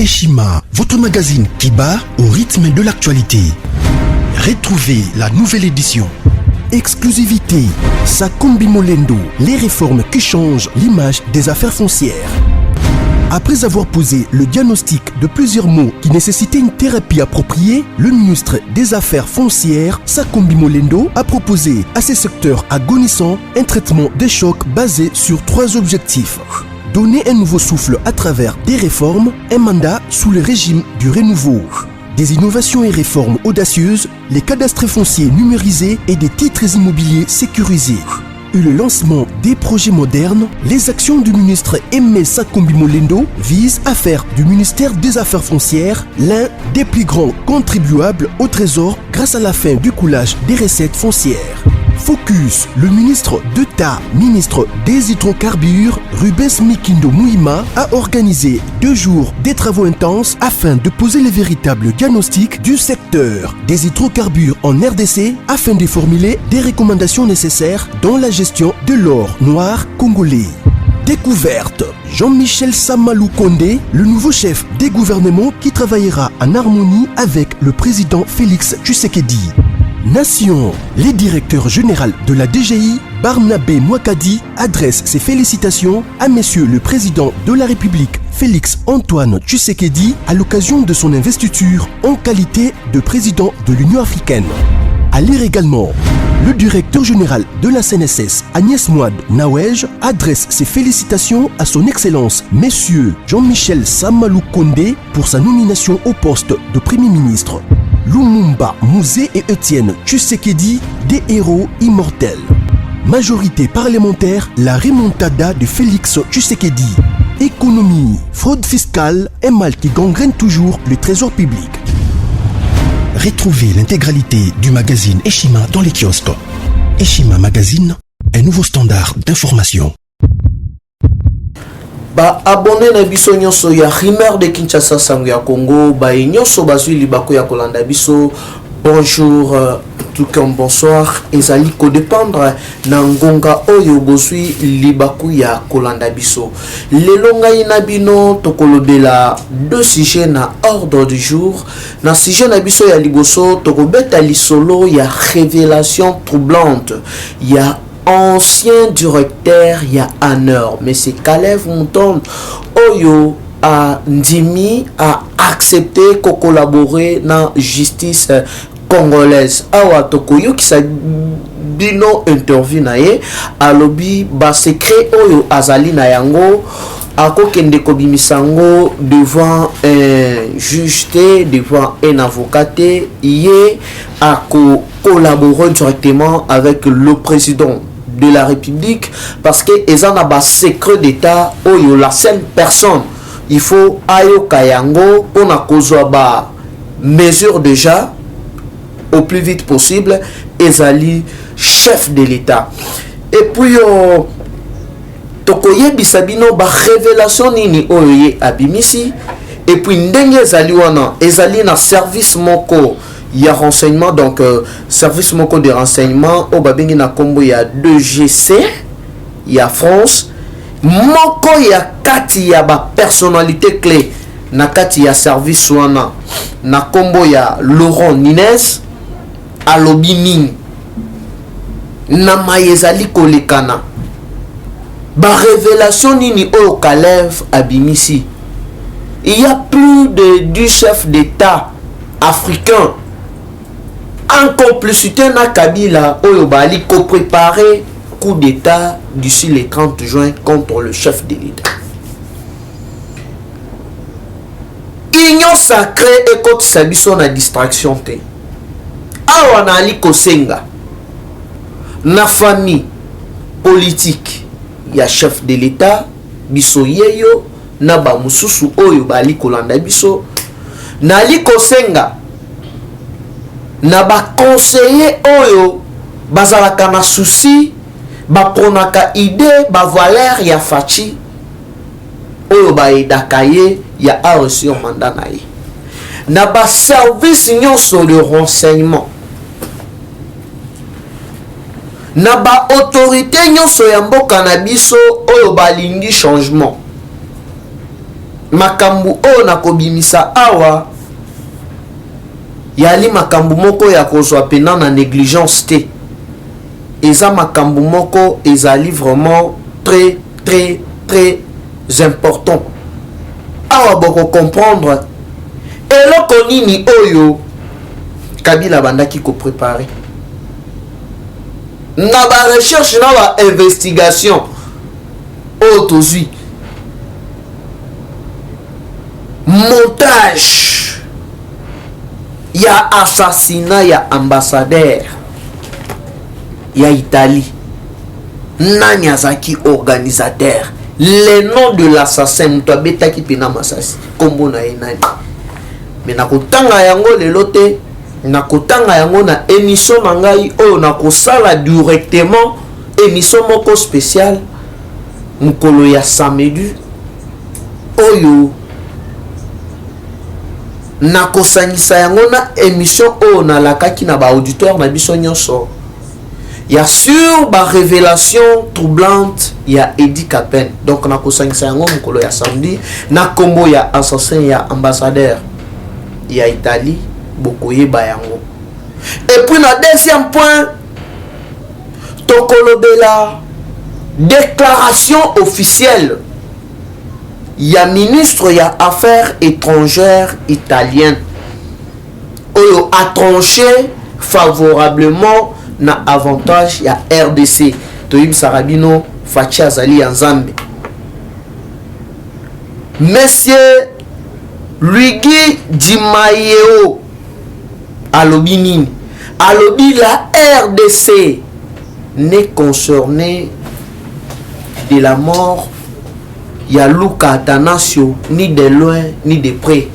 Eshima, votre magazine qui bat au rythme de l'actualité. Retrouvez la nouvelle édition. Exclusivité, Sakumbi Molendo, les réformes qui changent l'image des affaires foncières. Après avoir posé le diagnostic de plusieurs maux qui nécessitaient une thérapie appropriée, le ministre des Affaires foncières, Sakumbi Molendo, a proposé à ces secteurs agonissants un traitement des chocs basé sur 3 objectifs. Donner un nouveau souffle à travers des réformes, un mandat sous le régime du renouveau. Des innovations et réformes audacieuses, les cadastres fonciers numérisés et des titres immobiliers sécurisés. Et le lancement des projets modernes, les actions du ministre Aimé Sakumbi Molendo visent à faire du ministère des Affaires foncières l'un des plus grands contribuables au trésor grâce à la fin du coulage des recettes foncières. Focus, le ministre d'État, ministre des hydrocarbures, Rubens Mikindo Mouima, a organisé 2 jours des travaux intenses afin de poser les véritables diagnostics du secteur des hydrocarbures en RDC afin de formuler des recommandations nécessaires dans la gestion de l'or noir congolais. Découverte, Jean-Michel Samalou Kondé, le nouveau chef des gouvernements qui travaillera en harmonie avec le président Félix Tshisekedi. Nation, le directeur général de la DGI, Barnabé Mwakadi, adresse ses félicitations à Monsieur le Président de la République, Félix Antoine Tshisekedi, à l'occasion de son investiture en qualité de président de l'Union africaine. À lire également, le directeur général de la CNSS, Agnès Mouad Nawej, adresse ses félicitations à son Excellence, Monsieur Jean-Michel Samalou Kondé, pour sa nomination au poste de Premier ministre. Lumumba Mouzé et Étienne Tshisekedi, des héros immortels. Majorité parlementaire, la remontada de Félix Tshisekedi. Économie, fraude fiscale, un mal qui gangrène toujours le trésor public. Retrouvez l'intégralité du magazine Eshima dans les kiosques. Eshima Magazine, un nouveau standard d'information. Abonné na biso nyonso ya Rumeur de Kinshasa sango ya Congo, nyonso bazwi libako ya kolanda biso. Bonjour, tout comme bonsoir, ezali ko dépendre na ngonga oyo bozwi libako ya kolanda biso. Lelo ngai na bino tokolobela 2 sujets na ordre du jour. Na sujet na biso ya liboso tokobeta lisolo ya révélation troublante ya ancien directeur ya ANER, mais c'est Kalev Mouton Oyo a Ndimi a accepté de collaborer dans la justice congolaise. Awa tokoyo qui sa bino interview na ye alobi ba secret oyo azali na yango akokende kobimisango devant un juge, devant un avocat, ye a collaborer directement avec le président de la République parce que ils ont un secret d'état oyo la seule personne il faut ayo kayango on a kozwa ba mesure déjà au plus vite possible ezali chef de l'état et puis tokoye bisabino ba révélation nini oyo ye abimisi et puis ndenge ezali wana ezali na service moko il y a renseignement, donc service moko de renseignement au babengi na kombo ya 2GC, il y a France moko ya kati ya ba personnalité clé na kati ya service wana na kombo ya Laurent Nines alobi na mayezali kolekana ba révélation nini o Kalev abimisi. Il y a plus de 10 chefs d'état africains en complicité na Kabila oyo bali ko préparer coup d'état d'ici le 30 juin contre le chef de l'État. Union sacrée et contre sabiso na distraction te. Awa na ali kosenga na famille politique ya chef de l'État biso yeyo na ba mususu oyo bali kolanda biso na ali kosenga na ba conseiller oyo bazalaka na souci ba pronaka idée ba valeur ya fachi oyo ba edakaye ya a reçu un mandat na ye na ba service nyonso de renseignement na ba autorité nyonso ya mboka na biso oyo balingi changement makambu o na kobimisa awa yali makambu moko ya kozwa pena na négligence te. Eza makambu moko ezali vraiment très très très important. Awa boko comprendre eloko nini oyo Kabila bandaki ko préparer. Na ba recherche na ba investigation autozui montage ya assassinat ya ambassadeur ya Italie. Nani azaki organisateur, le nom de l'assassin muto betaki pena masasi kombo na enani. Mais nakotanga yango lelote, nakotanga yango na émission na ngai oyo nakosala directement émission moko spéciale mukolo ya samedi oyo nakosangisa yango na émission oyo nalakaki na ba auditeur na biso nyonso. Ya sur ba révélation troublante ya Eddie Capen. Donc nakosangisa yango mukolo ya samedi na kombo ya assassin ya ambassadeur ya Italie bokoyeba yango. Et puis na deuxième point tokolobela déclaration officielle ya ministre ya affaires étrangères italien oyo a tranché favorablement na avantage ya RDC. Toyib Sarabino Fachi Azali ya Nzambe. Monsieur Luigi Di Maio alobi nini? Alobi la RDC n'est concernée de la mort ya Luka Atanasio ni de loin ni de près.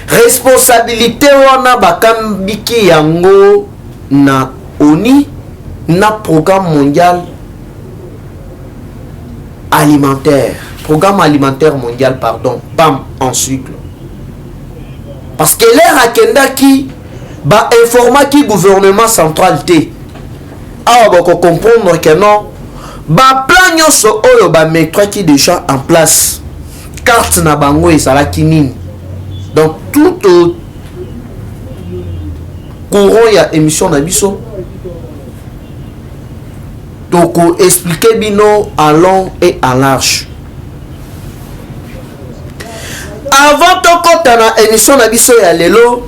Responsabilité wana bakambiki yango na ONU na programme mondial alimentaire. Programme alimentaire mondial, pardon, PAM en cycle. Parce que l'air à Kendaki ba informa ki gouvernement central T. Ah, on va comprendre que non. Ba plan nyonso oyo ba mettre qui déjà en place. Carte na bango et salaki nini. Donc tout au courant ya émission na biso. Donc expliquer bino en long et en large. Avant tokota na émission na biso ya lelo,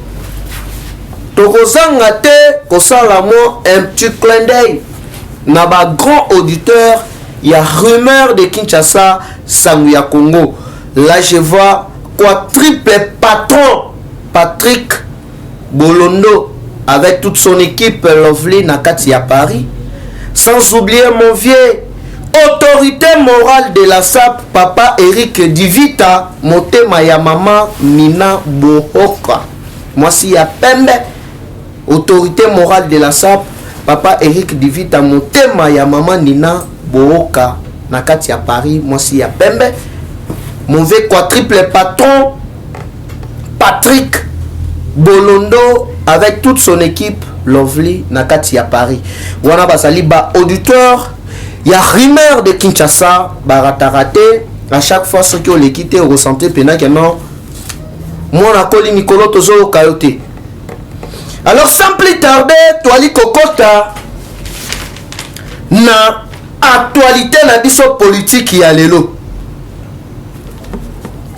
tokozanga te kosala mo un petit clin d'œil na ba grand auditeur ya rumeur de Kinshasa sangu ya Congo. Là je vois quoi triple patron Patrick Bolondo avec toute son équipe Lovely Nakati à Paris. Sans oublier mon vieux autorité morale de la SAP, papa Eric Divita, motema ya mama Nina Bohoka. Moi si ya pembe, autorité morale de la SAP, papa Eric Divita, motema ya mama Nina Bohoka. Nakati ya Paris, moi si ya pembe. Mon vieux quadruple patron, Patrick Bolondo, avec toute son équipe Lovely Nakati à Paris. Wana basali ba auditeur. Il y a rumeur de Kinshasa, baratarate, à chaque fois ceux qui ont l'équité au ressenti pena que non. Moi on a collé Nicolo Tozo Kayote. Alors sans plus tarder, Toali Kokota na actualité na biso politique ya lelo.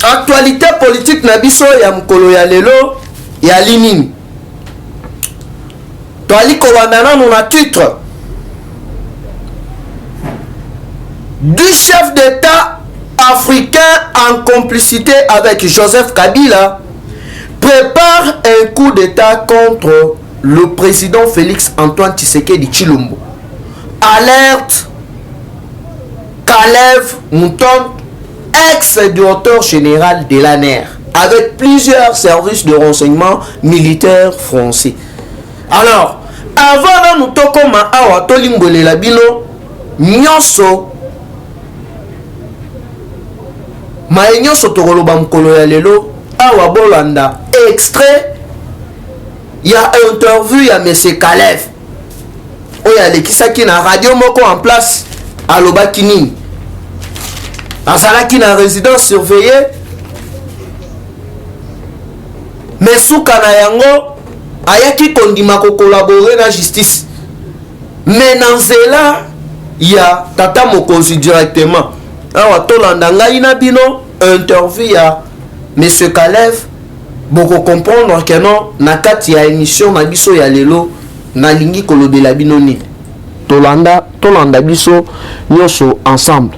Actualité politique na biso ya mkolo ya lelo ya linini. Toali Kowandana nous na titre du chef d'État africain en complicité avec Joseph Kabila prépare un coup d'État contre le président Félix Antoine Tshisekedi Tshilombo. Alerte Kalev Mouton, ex-directeur général de l'ANER, avec plusieurs services de renseignement militaires français. Alors, avant nous tokoma awa tolimbole la bino nyonso maenyo sotokoloba mkolo ya lelo awa bolanda extrait ya interview ya monsieur Kalev oyo alekisaki na radio moko en place alobaki nini azalaki na résidence surveillée mais suka na yango ayaki kondima kokolabore na justice, mais na nzela ya tata mokonzi directement. Awa tolanda ngai na bino interview ya monsieur Kalev, boko comprendre que non na kati ya émission na biso ya lelo nalingi kolobela bino nini. Tolanda biso nyonso ensemble.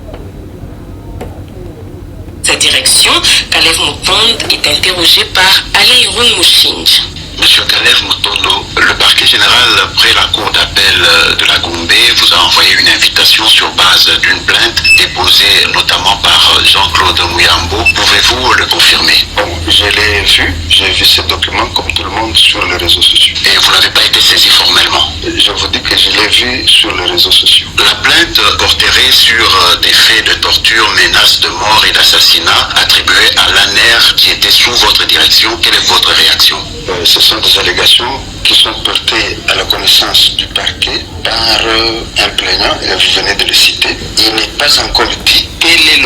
Sa direction, Kalev Mutondo est interrogé par Alain Irun Mouchinja. Monsieur Kalev Mutondo, le parquet général près la cour d'appel de la Gombe vous a envoyé une invitation sur base d'une plainte déposée notamment par Jean-Claude Mouyambo. Pouvez-vous le confirmer? Bon, je l'ai vu, j'ai vu ce document comme tout le monde sur les réseaux sociaux. Et vous n'avez pas été saisi formellement? Je vous dis que je l'ai vu sur les réseaux sociaux. La plainte porterait sur des faits de torture, menaces de mort et d'assassinat attribués à l'ANER qui était sous votre direction. Quelle est votre réaction? Ce sont des allégations qui sont portées à la connaissance du parquet par un plaignant, et vous venez de le citer. Il n'est pas encore dit quel est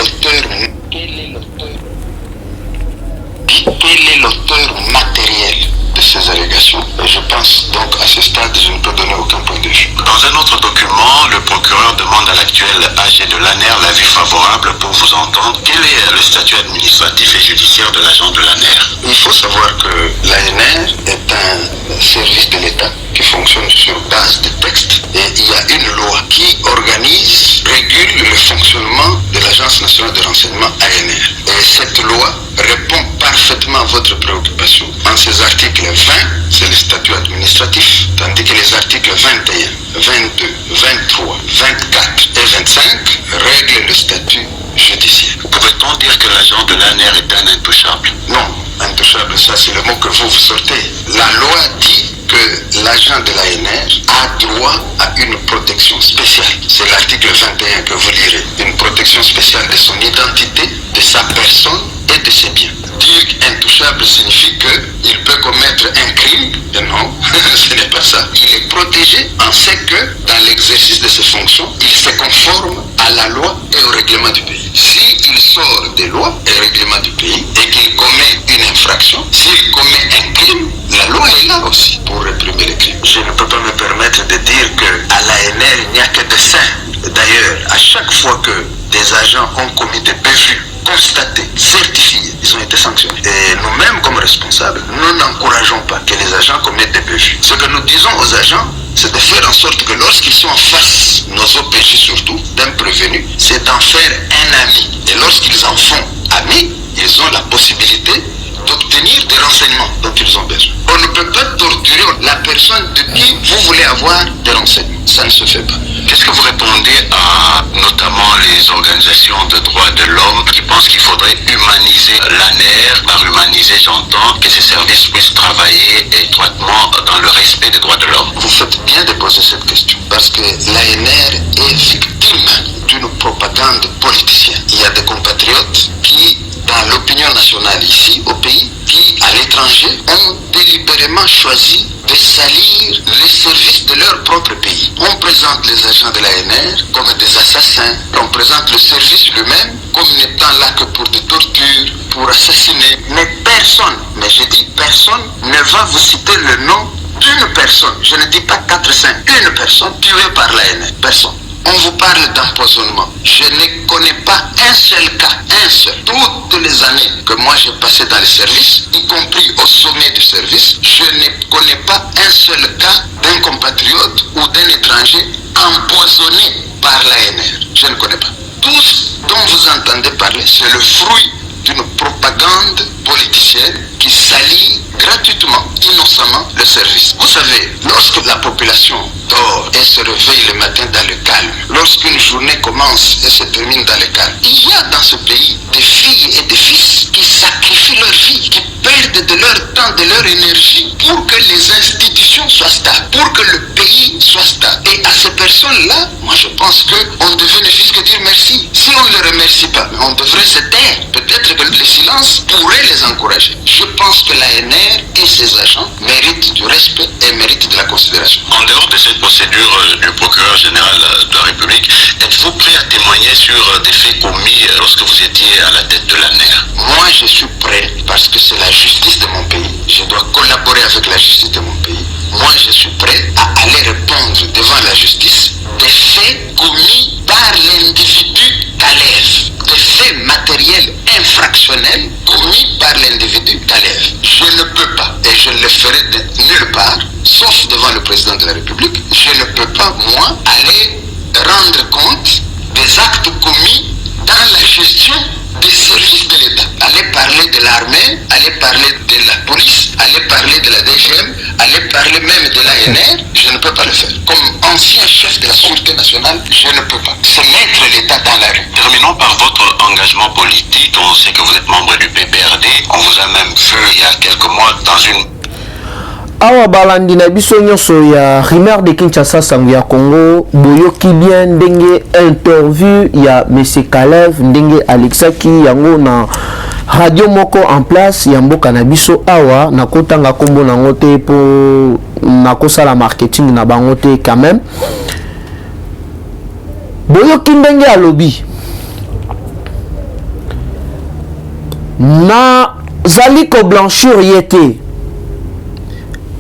l'auteur matériel de ces allégations. Et je pense donc à ce stade, je ne peux donner aucun point de vue. Dans un autre document, le procureur demande à l'actuel AG de l'ANER l'avis favorable pour vous entendre. Quel est le statut administratif et judiciaire de l'agent de l'ANER? Il faut savoir que l'ANR est un service de l'État qui fonctionne sur base de textes, et il y a une loi qui organise, régule le fonctionnement de l'Agence nationale de renseignement ANR. Et cette loi répond parfaitement à votre préoccupation. En ces articles 20, c'est le statut administratif, tandis que les articles 21, 22, 23, 24 et 25 règlent le statut judiciaire. Pourrait-on dire que l'agent de l'ANR est un intouchable? Non, intouchable, ça c'est le mot que vous sortez. La loi dit que l'agent de l'ANR a droit à une protection spéciale. C'est l'article 21 que vous lirez. Une protection spéciale de son identité, de sa personne et de ses biens. Dire intouchable signifie qu'il peut commettre un crime. Et non, ce n'est pas ça. Il est protégé en ce que dans l'exercice de ses fonctions, il se conforme à la loi et au règlement du pays. S'il sort des lois et règlements du pays et qu'il commet une infraction, s'il commet un crime, la loi est là aussi pour réprimer les crimes. Je ne peux pas me permettre de dire qu'à l'ANR, il n'y a que des saints. D'ailleurs, à chaque fois que des agents ont commis des bévues constatés, certifiés, ils ont été sanctionnés. Et nous-mêmes, comme responsables, nous n'encourageons pas que les agents commettent des bévues. Ce que nous disons aux agents, c'est de faire en sorte que lorsqu'ils sont en face, nos OPJ surtout, d'un prévenu, c'est d'en faire un ami. Et lorsqu'ils en font amis, ils ont la possibilité d'obtenir des renseignements dont ils ont besoin. On ne peut pas torturer la personne de qui vous voulez avoir des renseignements. Ça ne se fait pas. Qu'est-ce que vous répondez à notamment les organisations de droits de l'homme qui pensent qu'il faudrait humaniser l'ANER? Par humaniser, j'entends que ces services puissent travailler étroitement dans le respect des droits de l'homme. Vous faites bien de poser cette question parce que l'ANR est victime d'une propagande politicienne. Il y a des compatriotes qui, dans l'opinion nationale ici au pays, qui à l'étranger ont délibérément choisi de salir les services de leur propre pays. On présente les agents de l'ANR comme des assassins, on présente le service lui-même comme n'étant là que pour des tortures, pour assassiner. Mais personne, mais je dis personne, ne va vous citer le nom d'une personne, je ne dis pas 4-5, une personne tuée par l'ANR, personne. On vous parle d'empoisonnement. Je ne connais pas un seul cas, un seul. Toutes les années que moi j'ai passé dans les services, y compris au sommet du service, je ne connais pas un seul cas d'un compatriote ou d'un étranger empoisonné par l'ANR. Je ne connais pas. Tout ce dont vous entendez parler, c'est le fruit d'une propagande politicienne qui salit gratuitement, innocemment le service. Vous savez, lorsque la population dort et se réveille le matin dans le calme, lorsqu'une journée commence et se termine dans le calme, il y a dans ce pays des filles et des fils qui sacrifient leur vie, qui perdent de leur temps, de leur énergie pour que les institutions soient stables, pour que le pays soit stable. Et à ces personnes-là, moi je pense qu'on devait ne fût que dire merci. Si on ne les remercie pas, on devrait se taire. Peut-être que le silence pourrait les encourager. Je pense que l'ANR et ses agents méritent du respect et méritent de la considération. En dehors de cette procédure du procureur général de la République, êtes-vous prêt à témoigner sur des faits commis lorsque vous étiez à la tête de l'ANER? Moi, je suis prêt parce que c'est la justice de mon pays. Je dois la justice de mon pays, moi je suis prêt à aller répondre devant la justice des faits commis par l'individu Kalev, des faits matériels infractionnels commis par l'individu Kalev. Je ne peux pas, et je ne le ferai de nulle part, sauf devant le président de la République, je ne peux pas, moi, aller rendre compte des actes commis dans la gestion des services de l'État. Aller parler de l'armée, aller parler de la police, aller parler de la DGM, aller parler même de l'ANR, je ne peux pas le faire. Comme ancien chef de la sécurité nationale, je ne peux pas. C'est mettre l'État dans la rue. Terminons par votre engagement politique. On sait que vous êtes membre du PPRD. On vous a même vu il y a quelques mois dans une... awa balandi na biso nyonso ya Rumeur de Kinshasa sango ya Congo boyoki bien ndenge interview ya Monsieur Kalev ndenge alexaki yango na radio moko en place ya mboka na biso awa na kotanga kombo na ngote po na kosala marketing na bango te quand même boyoki ndenge alobi na zali ko blanchir yete.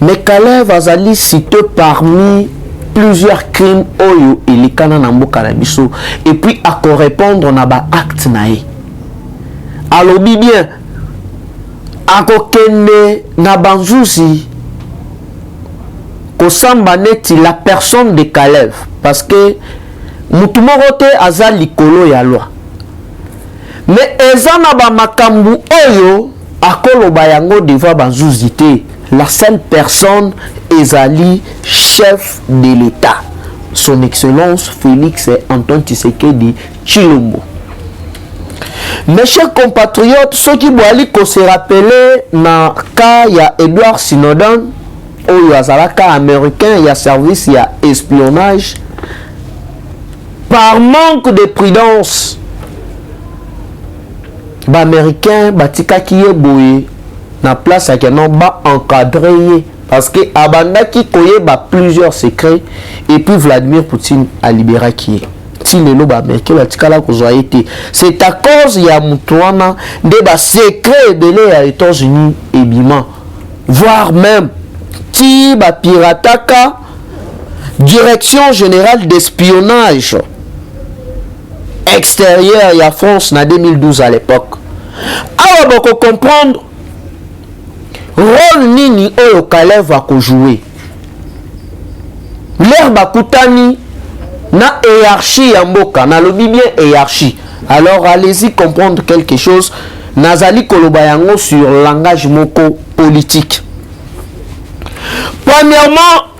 Mais Kalev azali cité parmi plusieurs crimes oyo ilikana na mboka na biso et puis à correspondre na ba acte nae. Alobi bien akokende na banzuzi kosamba neti la personne de Kalev parce que mutu moko te aza likolo ya loi. Mais eza na ba makambu oyo akoloba yango devant banzuzi te. La seule personne ezali chef de l'État, son excellence Félix Antoine Tshisekedi Tshilombo. Mes chers compatriotes, ceux qui boali ko se rappeler na cas ya Edward Snowden oyo azalaka américain ya service ya espionnage par manque de prudence ba américain batikaki ye boye na place à non ba encadré parce que abandaki koyeba plusieurs secrets et puis Vladimir Poutine a libéré qui est tilelo ba américain batikala kozwa été c'est à cause ya mutuana de ba secret de les États-Unis et bima voire même ti ba pirataka direction générale d'espionnage extérieur ya France na 2012 à l'époque. Alors beaucoup comprendre rôle nini oyo Kalev va jouer. L'air bakutani na hiérarchie ya mboka, na lobi bien hiérarchie. Alors allez-y comprendre quelque chose. Nazali koloba yango sur langage moko politique. Premièrement,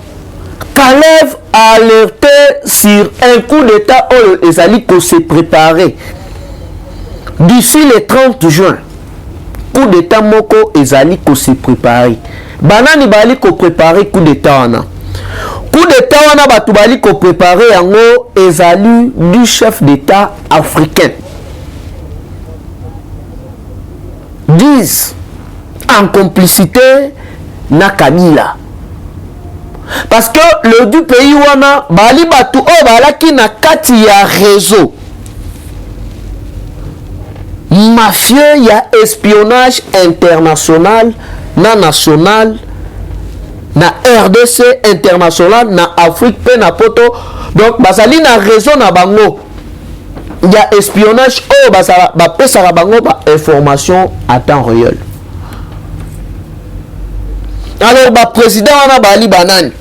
Kalev a alerté sur un coup d'état oyo ezali ko se préparer d'ici le 30 juin. Coup d'état moko ezali ko se préparer. Banani bali ko préparer coup d'état wana. Coup d'état wana batu bali ko préparer yango ezali du chef d'état africain. 10 en complicité na Kabila. Parce que le du pays wana bali batu o balaki na kati ya réseau mafieux, il y a espionnage international, na national, na RDC international, na Afrique, pe na poto. Donc, basali na raison na bango. Il y a espionnage, oh, ba pesa la bango, ba information à temps réel. Alors, ba président wana bali banani.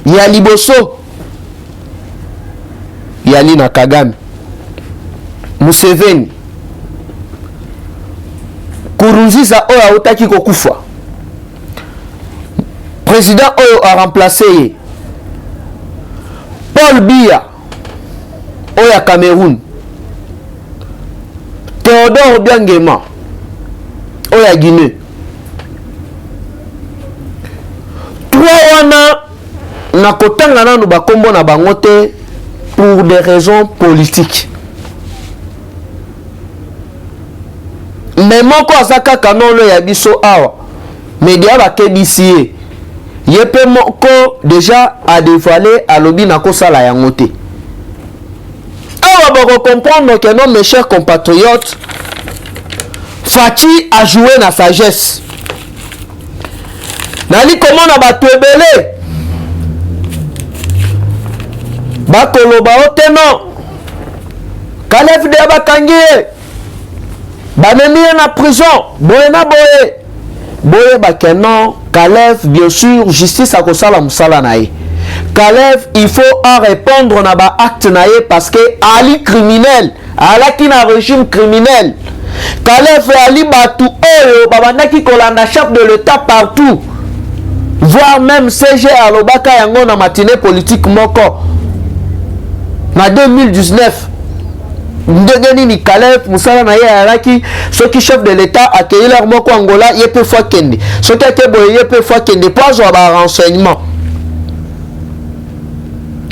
Il y a Liboso. Il y a Lina Kagame. Museveni Kurunziza oyo autaki kokufa président oyo a remplacé Paul Biya oyo ya Cameroun Théodore Biangema oyo ya Guinée trois wana na kotanga nanu bakombo na bango te pour des raisons politiques. Mais moko azaka kanolo ya biso awa media bakebisi ye yepe moko déjà a dévoilé alobi na kosala yango te awa bako comprendre que non mes chers compatriotes Fachi a joué na sagesse nali komona bato ebele bakoloba ote non Kalef de bakangi ye bamemi ye na prison boye na boye boye bakeno Kalef bien sûr justice akosala musala na ye Kalef il faut en répondre na ba acte na ye parce que ali criminel alaki na régime criminel Kalef ali batu oyo babandaki kolanda chef de l'état partout voire même CG alobaka yango na matinée politique moko na 2019 ndenge nini Kalef musala na ye alaki soki chef de l'état accueilli leur moko Angola yepe fois kende soki ake boye yepe fois kende po azwa ba renseignement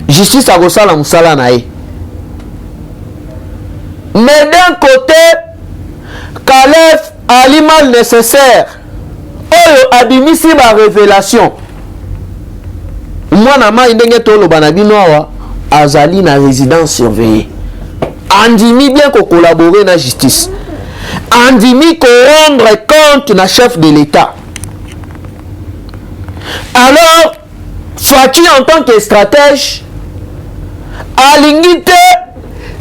justice akosala musala na ye mais d'un côté Kalef ali mal nécessaire oyo abimisi ba révélation mwana mai ndenge toloba na bino awa azali na résidence surveillée andimi bien ko collaborer na justice andimi ko rendre compte na chef de l'état alors Fachi en tant que stratège alingi te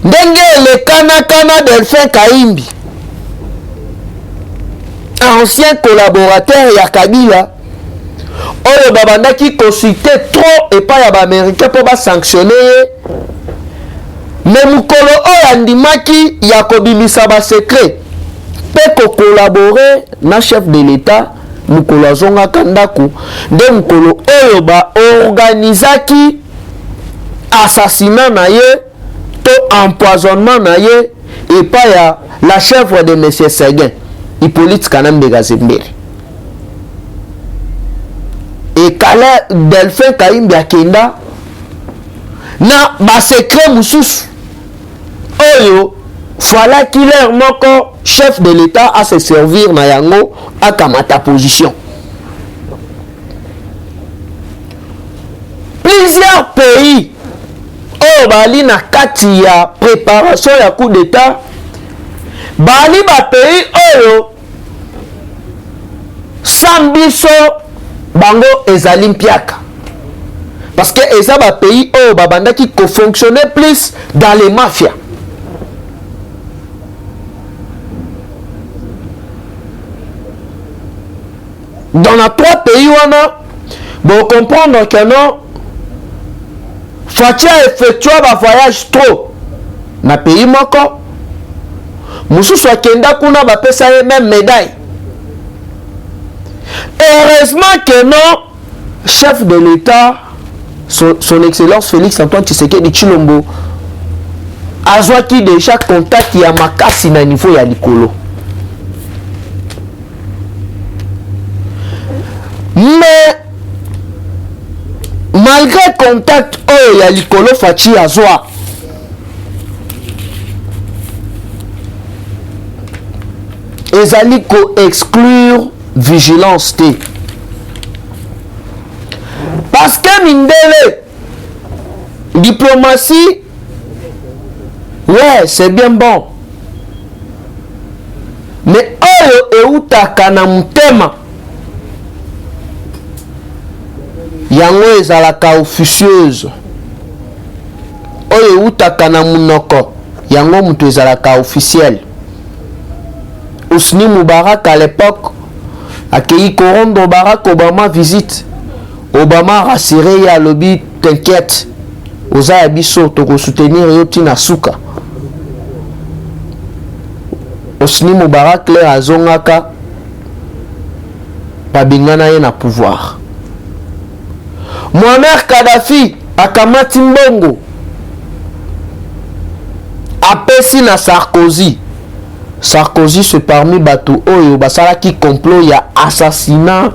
ndenge le kana Delphin Kaimbi ancien collaborateur ya Kabila oyo babandaki consulter trop epai ya baaméricain mpo basanctionne ye me mokolo oyo andimaki ya kobimisa basekret mpe kokolabore na chef de l'état mokolo azongaka ndako nde mokolo oyo baorganizaki assassinat na ye to empoisonnement na ye epai ya la chèvre de monsieur Seguin Hippolyte Kanambe Gazembere ekala Delphin Kaimbi akenda na basekret mosusu oyo falaki leur moko chef de l'état à se servir na yango akamata position. Plusieurs pays oyo bali na kati ya préparation ya coup d'état bali ba pays oyo sambiso bango ezali mpiaka parce que eza ba pays oyo babandaki ko fonctionner plus dans les mafias. Dans les trois pays vous comprendre que non Fachi a effectué un voyage trop na pays moko mususu akenda kuna bapesa ye même médaille. Heureusement que non chef de l'état son excellence Félix Antoine Tshisekedi Tshilombo azwaki déjà contact ya makasi na niveau ya likolo. Mais malgré contact oyo ya likolo Fachi azwa ezali ko exclure vigilance te parce que mindele diplomatie ouais c'est bien bon mais oyo eutaka na mutema yango ezalaka officieuse oyo eutaka na munoko yango mutu ezalaka officiel. Ousni Moubarak à l'époque accueilli Korondo Barack Obama visite Obama rassuré ya lobby t'inquiète oza ya biso toko soutenir yo tina suka. Ousni Moubarak le azongaka babingana ye na pouvoir. Muammar Kadhafi akamati mbongo apesi na Sarkozy. Sarkozy c'est parmi bato oyo basalaki complot ya assassinat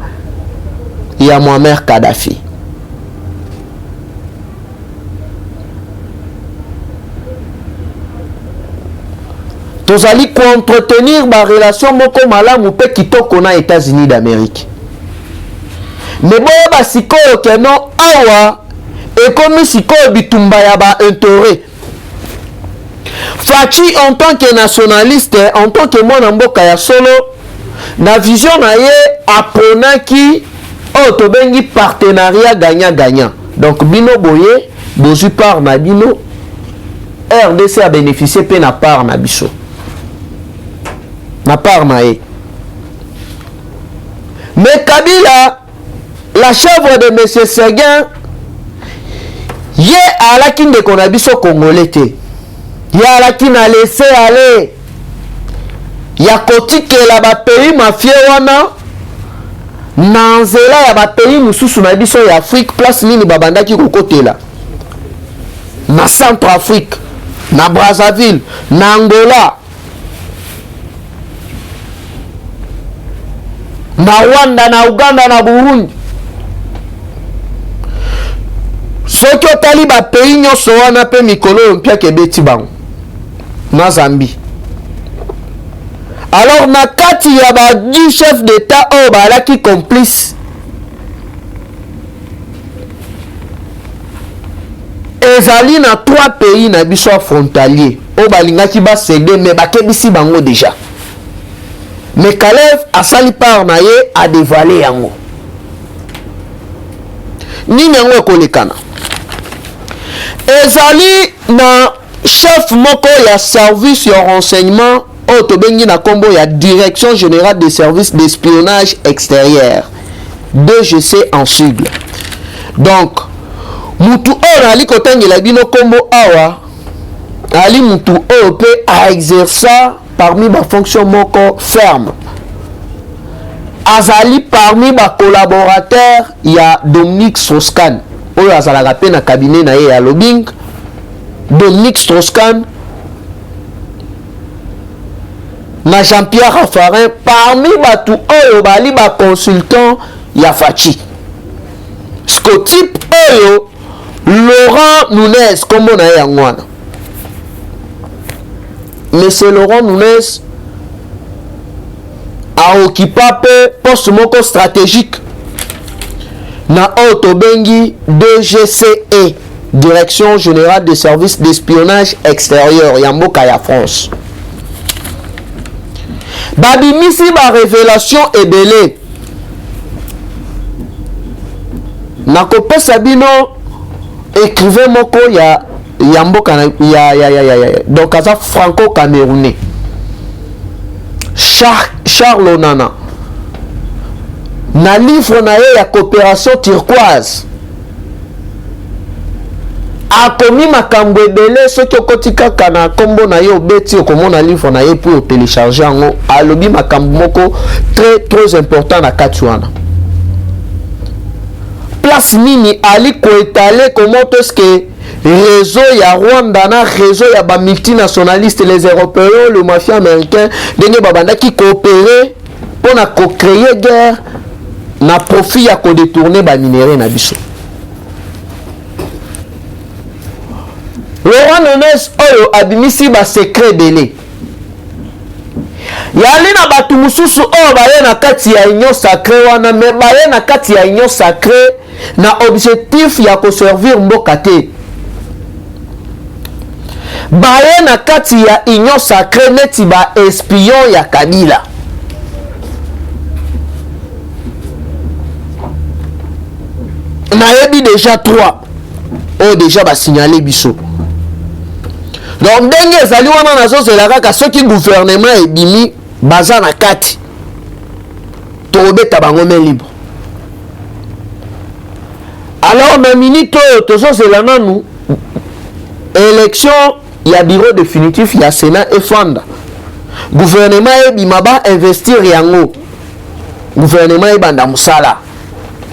ya Muammar Kadhafi. Tozali ko entretenir ba relation moko malamu pe kitoko na États-Unis d'Amérique. Mais boye ba sikoyo keno awa ekomi sikoyo bitumba ya ba intérêt. Fachi en tant que nationaliste, en tant que mwana mboka ya solo, na vision na ye aprenaki oh tobengi partenariat gagnant-gagnant. Donc bino boye bozu par na bino RDC a bénéficié pe na part na biso. Na part na e. Mais Kabila, la chèvre de M. Seguin, yé à la kin de konabiso congolais. Yé à la kin a laissé aller. Ya kotike la ba pays mafia wana. Nanzela ya ba pays mususu na biso ya Afrique place nini babandaki kokotela. Na Centrafrique, na Brazzaville, na Angola. Na Rwanda, na Uganda, na Burundi. Soki otali ba pays nyonso wana pe mikolo mpia kebeti bango. Na Zambie. Alors na kati ya ba 10 chefs d'état o balaki complice. Ezali na 3 pays na biso frontalier o balingaki ba céder mais bakebisi bango déjà. Mais Kalev asali par na ye a dévalé yango. Nini yango ekolekana. Ezali na chef moko ya service ya renseignement o tobengi na kombo ya Direction Générale des Services d'Espionnage Extérieur. DGC en sigle. Donc, mutu o ali kotangela bino kombo awa ali mutu o pe a exercer parmi ma fonction moko ferme. Azali parmi ma collaborateurs, il y a Dominique Strauss-Kahn. Oyo azalaka pe na cabinet na ye ya lobbying. Dominique Strauss-Kahn na Jean-Pierre Raffarin parmi batu oyo bali ba consultant ya Fachi. Scotip oyo Laurent Nunez kombo na ye yangwana. Monsieur Laurent Nunez a occupé poste moko stratégique na Otobengi DGCE, Direction Générale des Services d'Espionnage Extérieur Yamboka ya France. Babimisi ba révélation ebele. Na kopesa bino écrivain moko ya Yamboka donc ça franco-camerounais Charles Onana na livre na ye ya coopération turquoise akomi makambo ebele soki okoti kaka na kombo na ye obeti okomona livre na ye pour télécharger yango alobi makambo moko très important na kati wana place nini ali koétaler comment est-ce que réseau ya Rwanda na réseau ya ba multinationalistes les européens le mafia américain ndenge babandaki coopérer pour na co-créer guerre na profit ya ko détourner ba minéraux na biso. Laurent Nunez oyo abimisi ba secret belé yali na batu mususu oyo baye na kati ya union sacrée wana me baye na kati ya union sacrée na objectif ya ko servir mboka te. Baye na kati ya union sacrée neti ba espion ya Kabila. Nayebi déjà 3 oyo déjà ba signaler biso. Donc ndenge ezali wana nazozela kaka soki gouvernement ebimi baza na kati tobeta bango main libre. Alors na minute oyo tozozela nanu élection ya bureau définitif ya Sénat et Fanda. Gouvernement ebima ba investir yango. Gouvernement ebanda musala.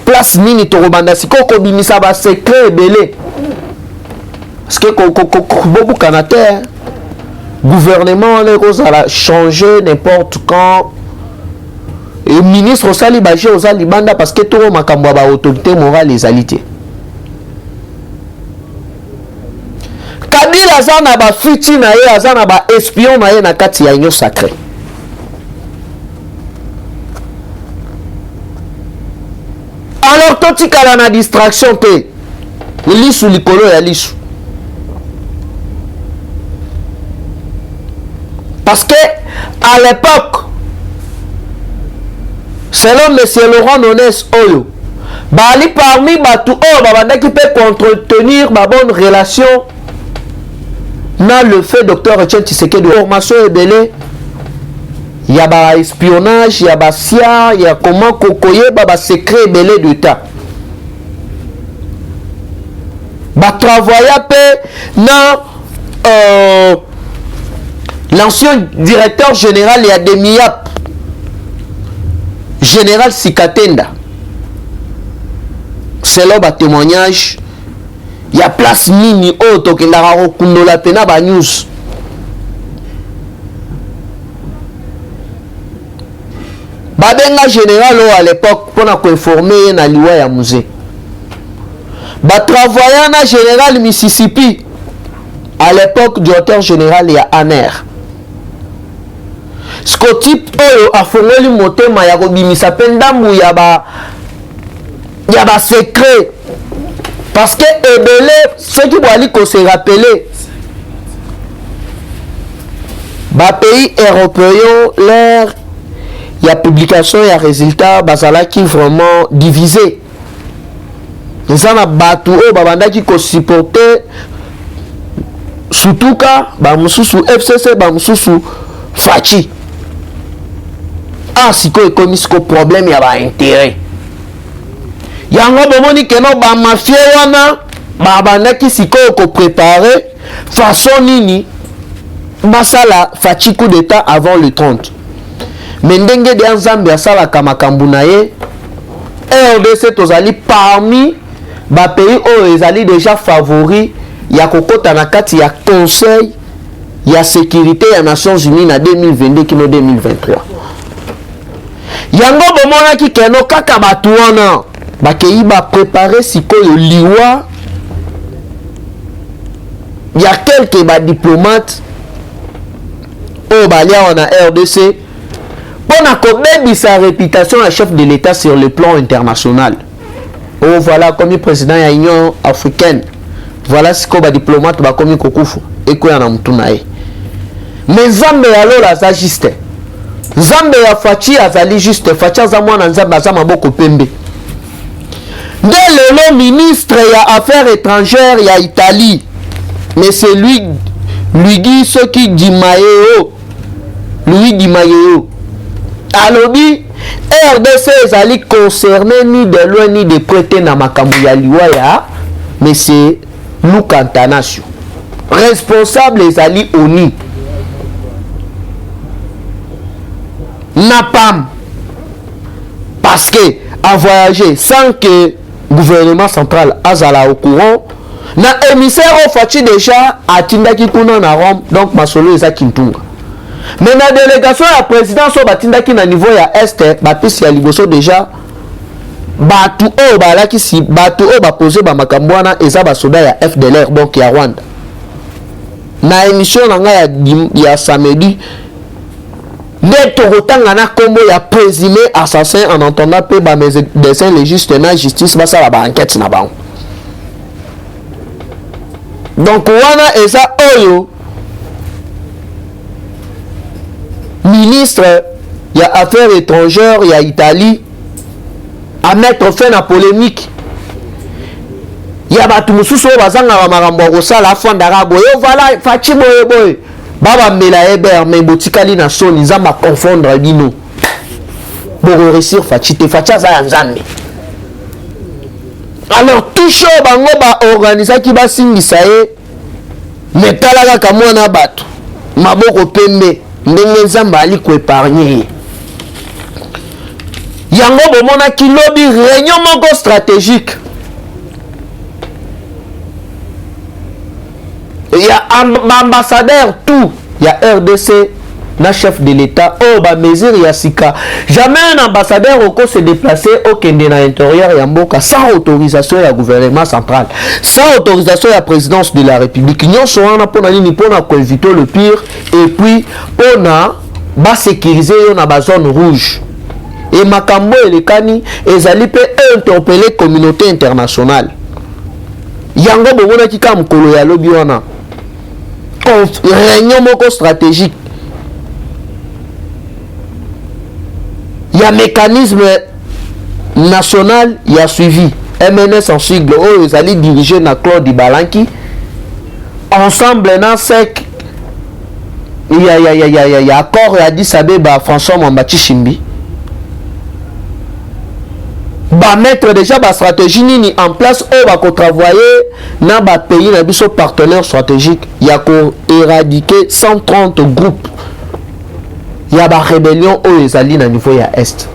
Place nini tokobanda sikoko bimisa ba secret ebele. Parce que beaucoup canataire gouvernement a changé n'importe quand et ministre osali baje osali banda parce que tout makambo ba autorité morale les alité. Kabila zana ba fiti na ye azana ba espion na ye na kati ya union sacrée. Alors toti kala na distraction te lisu likolo ya lisu. Parce que à l'époque, selon M. Laurent Nunez Oyo, bali parmi batu oh babanda qui peut entretenir ma bonne relation na le fait docteur Etienne Tshisekedi formation ebele ya ba espionnage ya ba sia ya comment kokoye ba secret ebele d'état ba travailler pe na l'ancien directeur général ya Demiap général Sikatenda selon ba témoignage ya place nini oyo tokendaka kokundola pena ba news babenga général oyo à l'époque mpona koinforme ye na liwa ya musée batravailla na général Mississippi à l'époque directeur général ya ANER scotype oyo afongoli motema ya kobimisa mpe ndambu ya ba secret parce que ebele ceux qui boali ko se rappeler ba pays européens leur ya publication ya résultat bazalaki vraiment divisé eza na bato oyo babandaki kosupporte sutuka bamosusu FCC bamosusu faci sikoyo ekomi siko problème ya baintérêt yango bomoni keno bamafie wana babandaki sikoyo koprépare façon nini basala faci coup d'état avant le 30 mais ndenge de nzambe asalaka makambo na ye RDC tozali parmi bapays oyo ezali déjà favori ya kokota na kati ya conseil ya sécurité ya Nations Unies na 2022 kino 2023 yango bomonaki keno kaka bato wana bakei baprépare sikoyo liwa ya quelques badiplomate oyo balia wana RDC mpona kobebisa réputation ya chef de l'État sur le plan international. Oh voilà comme président ya Union africaine. Voilà sikoyo badiplomate bakomi kokufu ekoya na mutu na ye. Mais Nzambe ya lola aza juste. Nzambe ya Faci azali juste. Faci aza mwana Nzambe aza maboko pembe. Nde lelo ministre ya affaires étrangères ya Italie. Mais c'est Luigi Soki Di Matteo. Louis Di Matteo. Alobi RDC ezali concerné ni de loin ni de près na makambo ya liwa ya monsieur Luka Ntanasio responsable ezali ONU napam parce que a voyager sans que gouvernement central azala au courant na émissaire au Faci déjà atindaki kuna na Rome donc masolo eza kintunga. Mais la délégation à la présidence au batindaki na niveau ya est bapisi ya liboso déjà batu o balaki si batu o baposer ba makambo wana eza basoda ya FDLR donc ya Rwanda na émission na nga ya samedi nde tokotanga na kombo ya présumé assassin en entendant pe ba médecins légistes na justice basala ba enquête na bango donc wana eza oyo ministre il y a affaires étrangères il y a Italie à mettre fin à la polémique il y a batu mususu bazanga ba makambo kosala afandaka boye voilà Faci boye baba mela eber mais botikali na soni nzamba confondre bino pour réussir Faci te Faci aza ya nzambe alors touche bango ba organiser ki basingisa ye metalaka kamwana bato maboko pembe ndenge nzambe ali koépargne yango bomonaki lobi réunion moko stratégique ya ambassadeur tout ya RDC na chef de l'État oh ba mesure ya sika jamais un ambassadeur oko se déplacer au kende na intérieur ya mboka sans autorisation ya gouvernement central sans autorisation ya présidence de la République nyonso wana pona nini pona ko éviter le pire et puis pona ba sécuriser yo na ba zone rouge et makambo elekani ezali pe interpeller communauté internationale yango bomona ki kam kolo ya lobi wana réunion moko stratégique il y a mécanisme national il y a suivi MNS en sigle ils allaient diriger na Claude Balanki ensemble na sec il y a accord à Addis Abeba François Mwambati Shimbi ba mettre déjà ba stratégie nini en place va ko travailler na ba pays na biso partenaires stratégiques il y a ko éradiquer 130 groupes il y a ba rébellion ezali na niveau ya est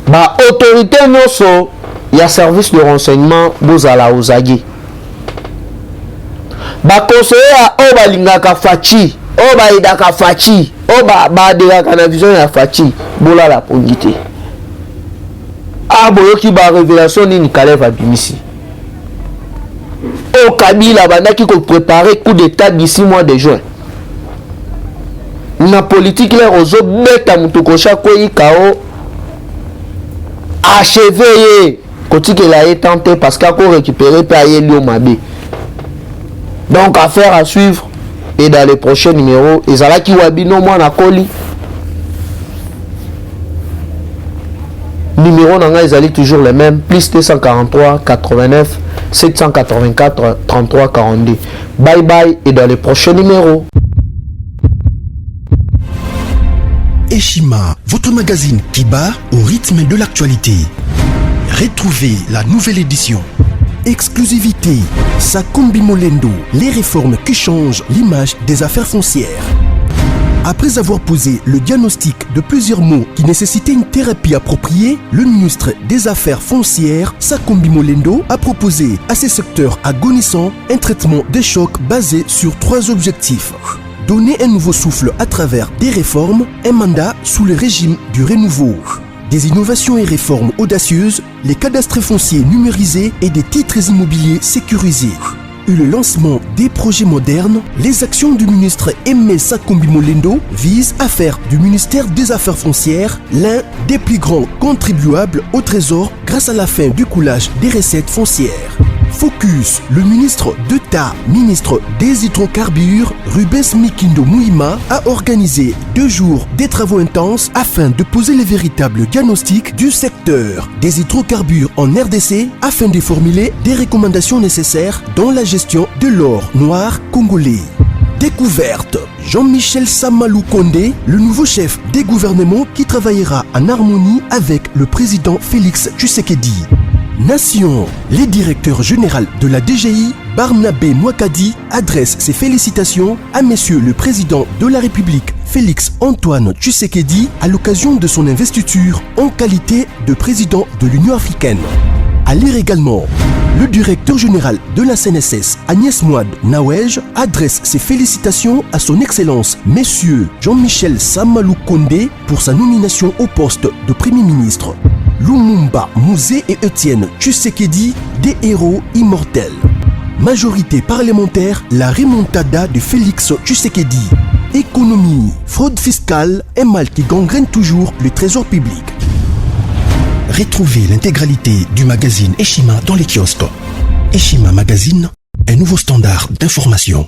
ba autorité noso il y a service de renseignement bozala ozagi ba conseiller o balingaka fachi o ba idaka fachi o ba de la vision ya fachi bola la pondité boyoki ba révélation ni Kalev abimisi o Kabila bandaki ko préparer coup d'état d'ici mois de juin na politique les ozo beta mutokosha ko ikao achevé côté que la est tenté parce qu'a ko récupérer pa yeli o mabe donc affaire à suivre et dans les prochains numéros ezalaki wabino mwana koli numéro nanga ezali toujours les mêmes plus 243 89 784 33 42 bye bye et dans les prochains numéros. Eshima, votre magazine qui bat au rythme de l'actualité. Retrouvez la nouvelle édition. Exclusivité, Sakumbi Molendo, les réformes qui changent l'image des affaires foncières. Après avoir posé le diagnostic de plusieurs maux qui nécessitaient une thérapie appropriée, le ministre des Affaires foncières, Sakumbi Molendo, a proposé à ces secteurs agonissants un traitement de choc basé sur 3 objectifs. Donner un nouveau souffle à travers des réformes, un mandat sous le régime du renouveau. Des innovations et réformes audacieuses, les cadastres fonciers numérisés et des titres immobiliers sécurisés. Et le lancement des projets modernes, les actions du ministre Aimé Sakumbi Molendo visent à faire du ministère des Affaires foncières l'un des plus grands contribuables au trésor grâce à la fin du coulage des recettes foncières. Focus, le ministre d'État, ministre des hydrocarbures, Rubens Mikindo Mouima, a organisé 2 jours des travaux intenses afin de poser les véritables diagnostics du secteur des hydrocarbures en RDC afin de formuler des recommandations nécessaires dans la gestion de l'or noir congolais. Découverte, Jean-Michel Samalou Kondé, le nouveau chef des gouvernements qui travaillera en harmonie avec le président Félix Tshisekedi. Nation, le directeur général de la DGI, Barnabé Mwakadi, adresse ses félicitations à Monsieur le Président de la République, Félix Antoine Tshisekedi, à l'occasion de son investiture en qualité de président de l'Union africaine. À lire également, le directeur général de la CNSS, Agnès Mouad Nawej, adresse ses félicitations à son Excellence, Monsieur Jean-Michel Samalou Kondé, pour sa nomination au poste de Premier ministre. Lumumba, Mouzé et Étienne Tshisekedi, des héros immortels. Majorité parlementaire, la remontada de Félix Tshisekedi. Économie, fraude fiscale, un mal qui gangrène toujours le trésor public. Retrouvez l'intégralité du magazine Eshima dans les kiosques. Eshima Magazine, un nouveau standard d'information.